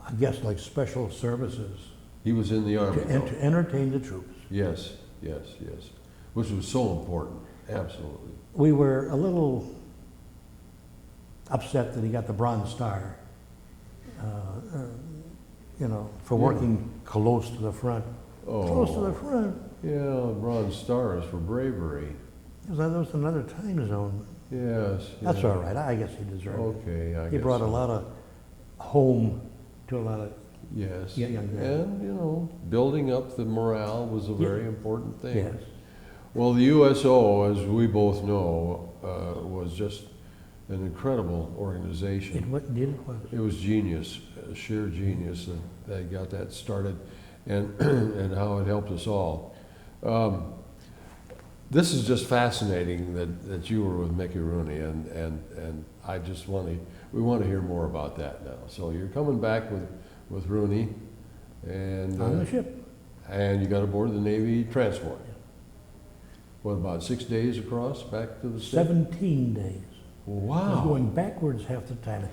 I guess like special services He was in the Army. though. to entertain the troops. Yes, yes, yes. Which was so important, absolutely. We were a little upset that he got the Bronze Star, for working close to the front. Close to the front. Yeah, Bronze Star is for bravery. That was another time zone. Yes. That's yeah. all right. I guess he deserved it. Okay, I He guess brought a so. lot of home to a lot of Yes. young men. And, building up the morale was a very important thing. Yes. Well, the USO, as we both know, was just an incredible organization. It was. It was genius, sheer genius that they got that started, and and how it helped us all. This is just fascinating that you were with Mickey Rooney, and I just we want to hear more about that now. So you're coming back with Rooney, and On the ship. and you got aboard the Navy transport. What, about 6 days across back to the States? 17 days. I was Wow. going backwards half the time.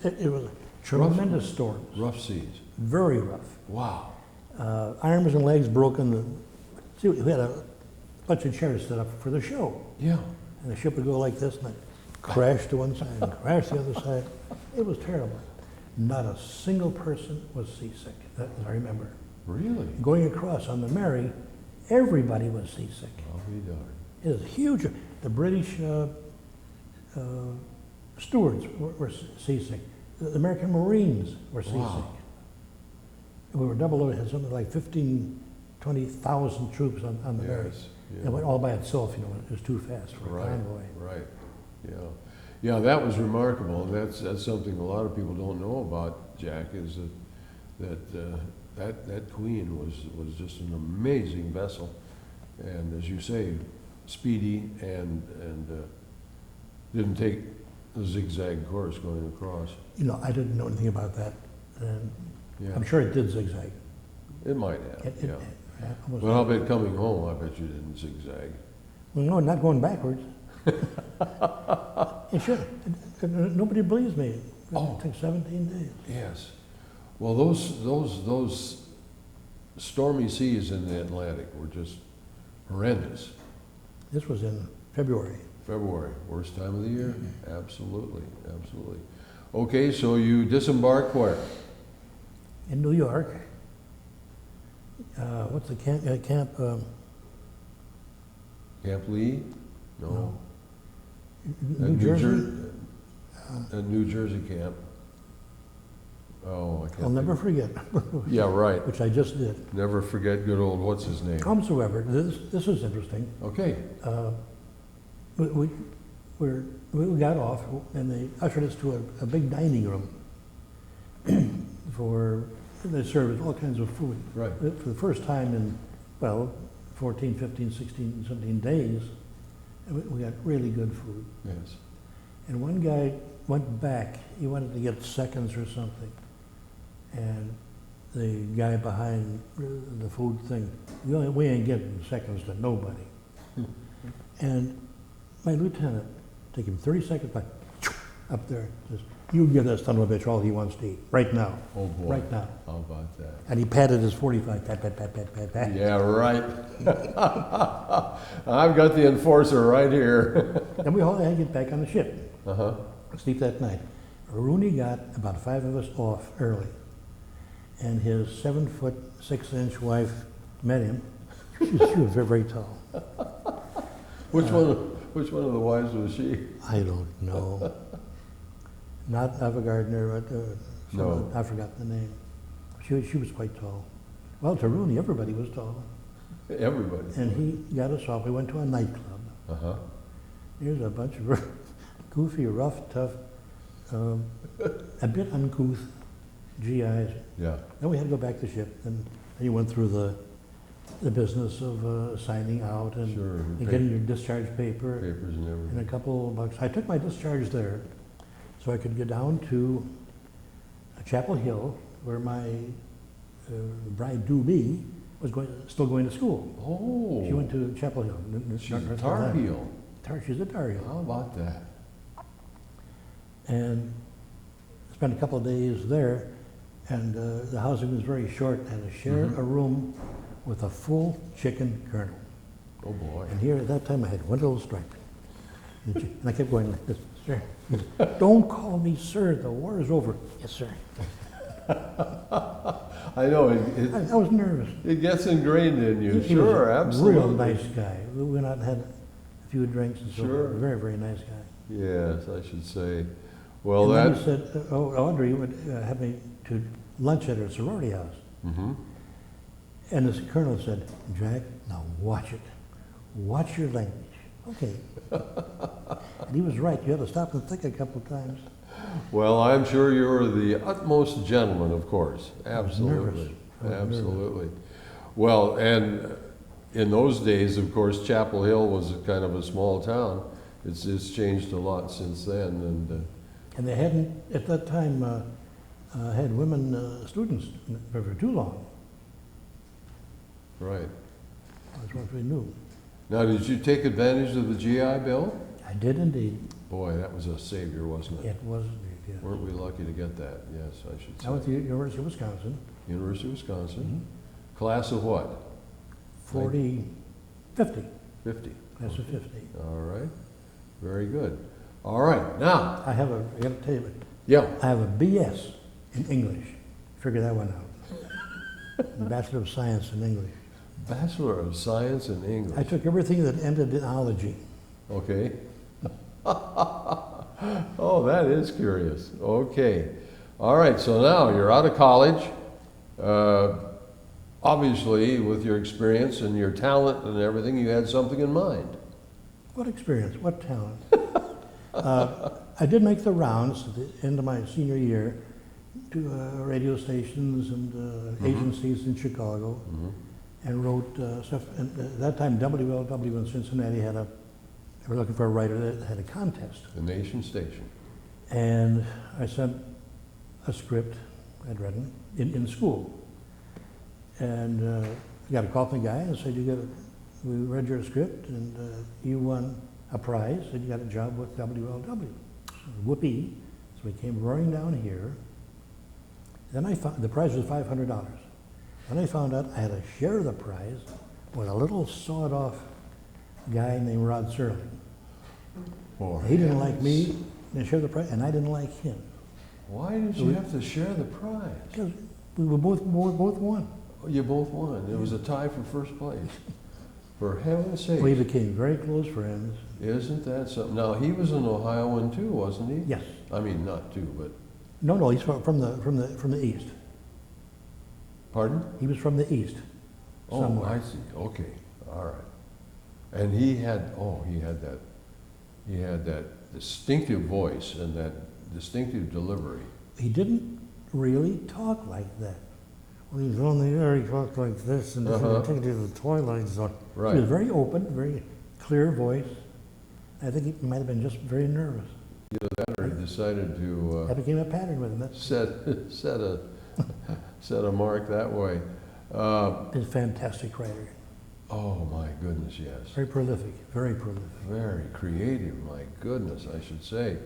It was tremendous storms. Rough seas. Very rough. Wow. Arms and legs broken. See, we had a bunch of chairs set up for the show. Yeah. And the ship would go like this, and I'd crash to one side and crash to the other side. It was terrible. Not a single person was seasick, that I remember. Really? Going across on the Mary, everybody was seasick. I'll be darned. It was huge. The British stewards were seasick. The American Marines were seasick. Wow. We were double loaded, had something like 15, 20,000 troops on the Mary. Yes. It Yeah. went all by itself, it was too fast for a Right. convoy. Right. Yeah. Yeah, that was remarkable. That's something a lot of people don't know about, Jack, is that Queen was just an amazing vessel, and as you say, speedy and didn't take a zigzag course going across. I didn't know anything about that. And Yeah. I'm sure it did zigzag. It might have. It almost- Well, I'll bet coming home, I bet you didn't zigzag. Well, no, not going backwards. It should. Nobody believes me. Oh. It took 17 days. Yes. Well, those stormy seas in the Atlantic were just horrendous. This was in February. February, worst time of the year. Absolutely, absolutely. Okay, so you disembark where? In New York. What's the camp? Camp Lee? No. New Jersey. A New Jersey camp. Oh, I can't. I'll never think. forget. Yeah, right. Which I just did. Never forget good old what's his name. Howsoever, this was interesting. Okay. We got off, and they ushered us to a big dining room they served all kinds of food. Right. For the first time in, 14, 15, 16, 17 days, we got really good food. Yes. And one guy went back. He wanted to get seconds or something. And the guy behind the food thing, we ain't giving seconds to nobody. And my lieutenant, take him 30 seconds, like, up there, just, you give that son of a bitch all he wants to eat, right now. Oh, boy. Right now. How about that? And he patted his 45, pat, pat, pat, pat, pat, pat. Yeah, right. I've got the enforcer right here. And we all had to get back on the ship, Uh-huh. sleep that night. Rooney got about 5 of us off early. And his 7'6" wife met him. She was very, very tall. Which one of the wives was she? I don't know. Not Ava Gardner, but No. I forgot the name. She was quite tall. Well, to Rooney, everybody was tall. Everybody. And he got us off. We went to a nightclub. Uh-huh. Here's a bunch of goofy, rough, tough, a bit uncouth GIs. Yeah. Then we had to go back to ship, and he went through the business of signing out and, Sure. and getting your discharge paper Papers and and everything. a couple of bucks. I took my discharge there, so I could get down to Chapel Hill, where my bride-to-be was still going to school. Oh. She went to Chapel Hill. She's a North Tar Carolina. Heel. She's a Tar Heel. How about that? And spent a couple of days there, and the housing was very short. I had to share a room with a full chicken colonel. Oh, boy. And here at that time I had one little stripe. And I kept going like this, sir. He said, don't call me sir, the war is over. Yes, sir. I know, I was nervous. it gets ingrained in you. He was Sure, a absolutely. real nice guy. We went out and had a few drinks and so Sure. forth. Very, very nice guy. Yes, I should say. Well, And then that. he said, Audrey would have me to lunch at her sorority house. Mm-hmm. And this colonel said, Jack, now watch it. Watch your language. Okay. And he was right. You had to stop and think a couple of times. Well, I'm sure you were the utmost gentleman, of course. I was Absolutely. nervous. Absolutely. Well, and in those days, of course, Chapel Hill was kind of a small town. It's changed a lot since then, And they hadn't, at that time, had women students for too long. right. That's what we knew. Now, did you take advantage of the GI Bill? I did indeed. Boy, that was a savior, wasn't it? It was indeed, yes. Weren't we lucky to get that? Yes, I should I went to say. the University of Wisconsin, University of Wisconsin. Class of what? 50, 50. class of 50. All right. Very good. All right. Now, I gotta tell you, yeah. I have a BS in English. Figure that one out. Bachelor of Science in English. Bachelor of Science in I English. took everything that ended in ology. Okay. Oh, that is curious. Okay. All right. So now you're out of college. Obviously, with your experience and your talent and everything, you had something in mind. What experience, what talent. I did make the rounds at the end of my senior year to radio stations and agencies in Chicago and wrote stuff. And at that time, WLW in Cincinnati they were looking for a writer that had a contest. The Nation Station. And I sent a script I'd written in school. And I got a call from the guy and said, we read your script and you won a prize and you got a job with WLW. So, whoopee. So we came roaring down here. Then I found, the prize was $500. Then I found out I had to share the prize with a little sawed-off guy named Rod Serling. For He didn't like heaven's me, sake. and share the prize, and I didn't like him. Why did you have to share the prize? Because we were both won. Oh, you both won. It was a tie for first place. For heaven's sake. We became very close friends. Isn't that something? Now, he was an Ohioan too, wasn't he? Yes. I mean, not too, but, No, he's from the east. pardon? He was from the east. Oh, somewhere. I see. Okay. All right. And he had that distinctive voice and that distinctive delivery. He didn't really talk like that. When he was on the air, he talked like this, and Uh-huh. took it to the Twilight Zone. Right. He was very open, very clear voice. I think he might have been just very nervous. Either that or he decided That to became a pattern with him. That's set set a mark that way. He's a fantastic writer. Oh, my goodness, yes. Very prolific, very prolific. Very creative, my goodness, I should say.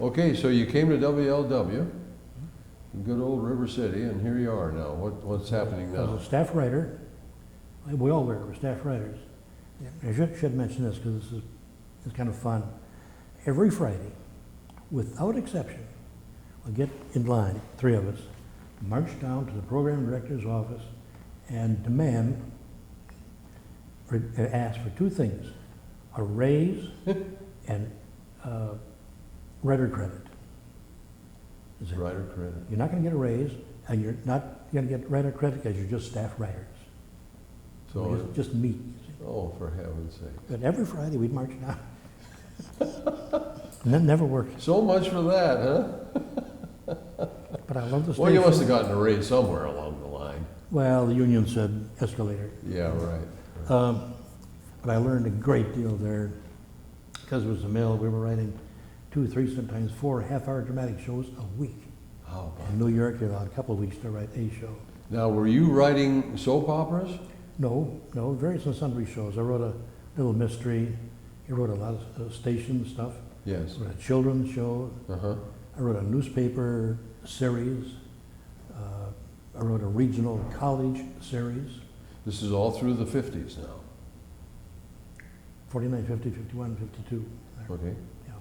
Okay, so you came to WLW, good old River City, and here you are now. What's happening I now? was a staff writer. We all were staff writers. I should mention this because it's kind of fun. Every Friday, without exception, we'll get in line, three of us, march down to the program director's office and demand, or ask for two things, a raise and writer credit. Is it? Writer credit. You're not going to get a raise, and you're not going to get writer credit because you're just staff writers. So, Just meet. oh, for heaven's sake. But every Friday we'd march down. And that never worked. So much for that, huh? But I love the station. Well, you must have gotten a raise somewhere along the line. Well, the union said escalator. Yeah, right. But I learned a great deal there because it was a mill. We were writing 2, 3, sometimes 4 half-hour dramatic shows a week. How about In New York, you're allowed a couple of weeks to write a show. Now, were you writing soap operas? No, various and sundry shows. I wrote a little mystery. I wrote a lot of station stuff. Yes. I wrote a children's show. Uh-huh. I wrote a newspaper series. I wrote a regional college series. This is all through the 50s now. 49, 50, 51, 52. Okay. Yeah.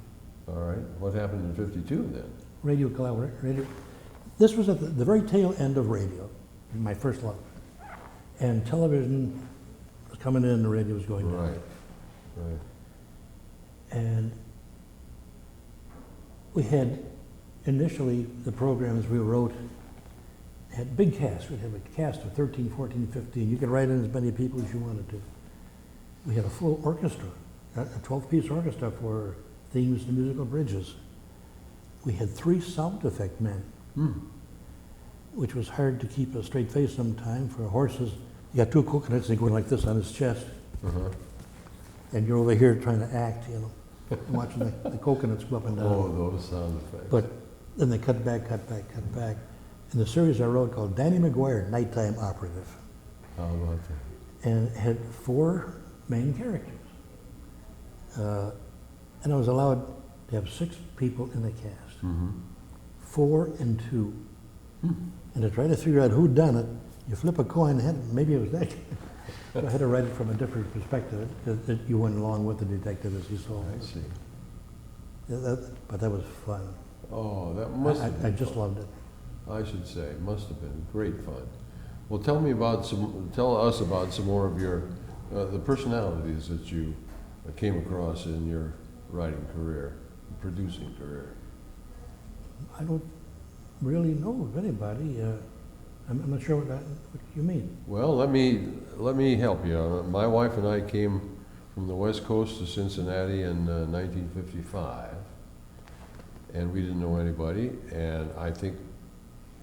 All right. What happened in 52 then? Radio collaborator. This was at the very tail end of radio, my first love. And television was coming in, the radio was going down. Right. Right. And we had initially the programs we wrote had big casts. We'd have a cast of 13, 14, 15. You could write in as many people as you wanted to. We had a full orchestra, a 12-piece orchestra for themes to musical bridges. We had 3 sound effect men, which was hard to keep a straight face sometime for horses. You got 2 coconuts, they go like this on his chest, Uh-huh. and you're over here trying to act, and watching the coconuts go up and down. Oh, those sound effects. But then they cut back. And the series I wrote called Danny McGuire, Nighttime Operative, How about that? and it had 4 main characters. And I was allowed to have 6 people in the cast, Mm-hmm. 4 and 2. And to try to figure out who done it, you flip a coin, maybe it was that guy. So I had to write it from a different perspective, that you went along with the detective as he saw I it. see. But that was fun. Oh, that must have I been just fun. loved it. I should say, must have been great fun. Well, tell us about some more of your, the personalities that you came across in your writing career, producing career. I don't really know of anybody. I'm not sure what you mean. Well, let me help you. My wife and I came from the West Coast to Cincinnati in 1955, and we didn't know anybody. And I think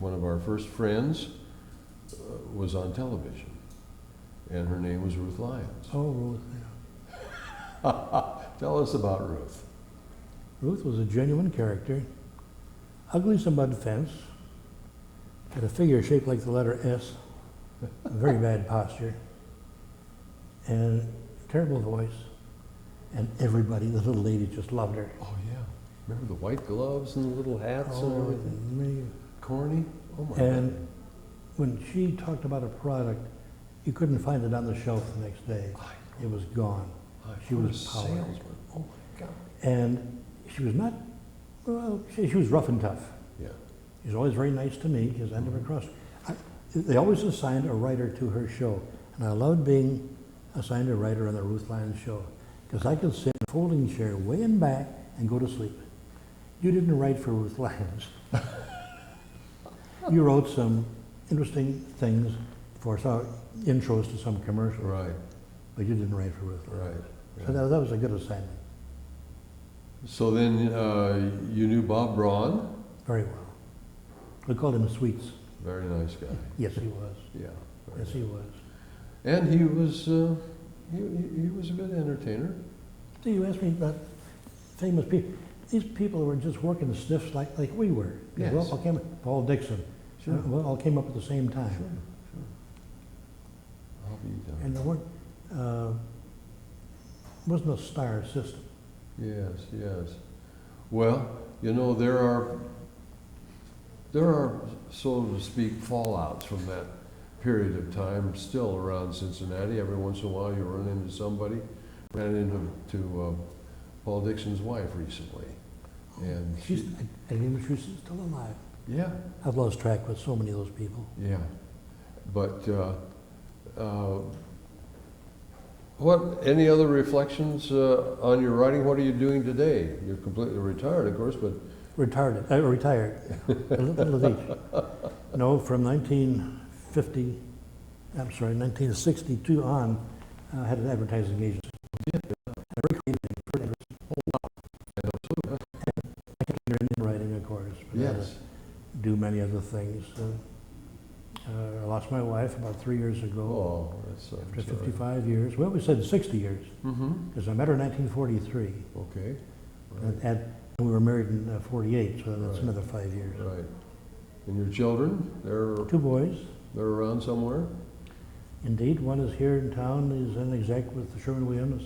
one of our first friends was on television, and her name was Ruth Lyons. Oh, Ruth, yeah. Tell us about Ruth. Ruth was a genuine character, ugly as a mud fence, had a figure shaped like the letter S, a very bad posture, and terrible voice, and everybody, the little lady, just loved her. Oh yeah, remember the white gloves and the little hats and everything? me. Corny? Oh my And God. when she talked about a product, you couldn't find it on the shelf the next day. It was gone. She What a was powered. salesman. Oh my God. And she was not, well, she was rough and tough. Yeah. She was always very nice to me because I never crossed. They always assigned a writer to her show. And I loved being assigned a writer on the Ruth Lyons show because I could sit in a folding chair way in back and go to sleep. You didn't write for Ruth Lyons. You wrote some interesting things for some intros to some commercials, Right. but you didn't write for Ruth Lyons. Right. So that was a good assignment. So then you knew Bob Braun. Very well. We called him Sweets. Very nice guy. Yes, he was. Yeah. very Yes, he was. And he was a good entertainer. So you asked me about famous people. These people were just working sniffs like we were. Yes. Well, okay, Paul Dixon. Sure. Well, all came up at the same time. Sure. I'll be done. And there wasn't a star system. Yes. Well, you know, there are, so to speak, fallouts from that period of time still around Cincinnati. Every once in a while you run into somebody. Ran into Paul Dixon's wife recently. And I didn't even know she was still alive. yeah, I've lost track with so many of those people. yeah. But any other reflections on your writing? What are you doing today? You're completely retired, of course, but Retired. A little of each. No, from 1962 on, I had an advertising agency. In writing, of course. But yes. I do many other things. I lost my wife about 3 years ago. Oh, that's After 55 years. Well, we said 60 years, Mm-hmm. because I met her in 1943. Okay. Right. And we were married in 48, so that's Right. another 5 years. Right. And your children? They're 2 boys. around somewhere? Indeed, one is here in town, is an exec with Sherwin-Williams,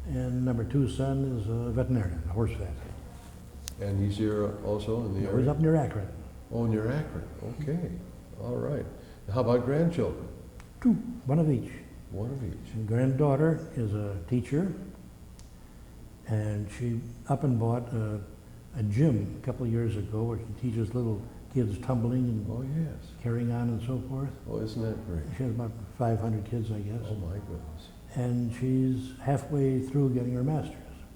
and number 2 son is a veterinarian, a horse vet. And he's here also in the He's area? up near Akron. Oh, near Akron. Okay. All right. How about grandchildren? 2, one of each. One of each. And granddaughter is a teacher, and she up and bought a gym a couple of years ago where she teaches little kids tumbling and Oh, yes. carrying on and so forth. Oh, isn't that great? She has about 500 kids, I guess. Oh, my goodness. And she's halfway through getting her master's.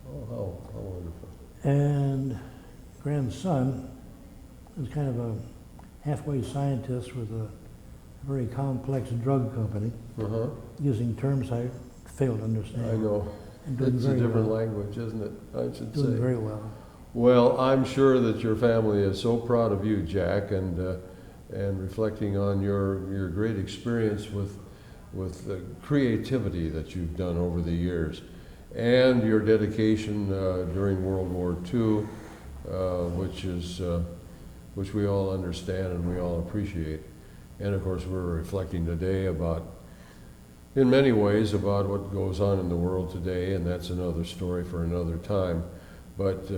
Oh, how wonderful. And grandson is kind of a halfway scientist with a very complex drug company, Uh-huh. using terms I fail to understand. I know. And doing It's a very different well. language, isn't it? I should Doing say. very well. Well, I'm sure that your family is so proud of you, Jack, and reflecting on your great experience with the creativity that you've done over the years, and your dedication during World War II, which we all understand and we all appreciate. And of course, we're reflecting today in many ways, about what goes on in the world today, and that's another story for another time. But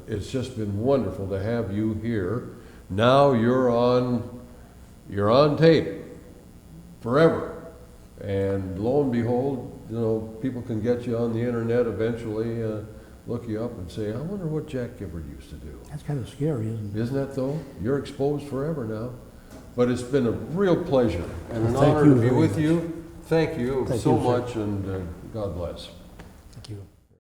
it's just been wonderful to have you here. Now you're on tape forever. And lo and behold, you know, people can get you on the internet eventually, look you up and say, I wonder what Jack Gifford used to do. That's kind of scary, isn't it? Isn't that though? You're exposed forever now. But it's been a real pleasure and an Well, thank honor you to be very with much. you. Thank you Thank so you, sir. much, and God bless.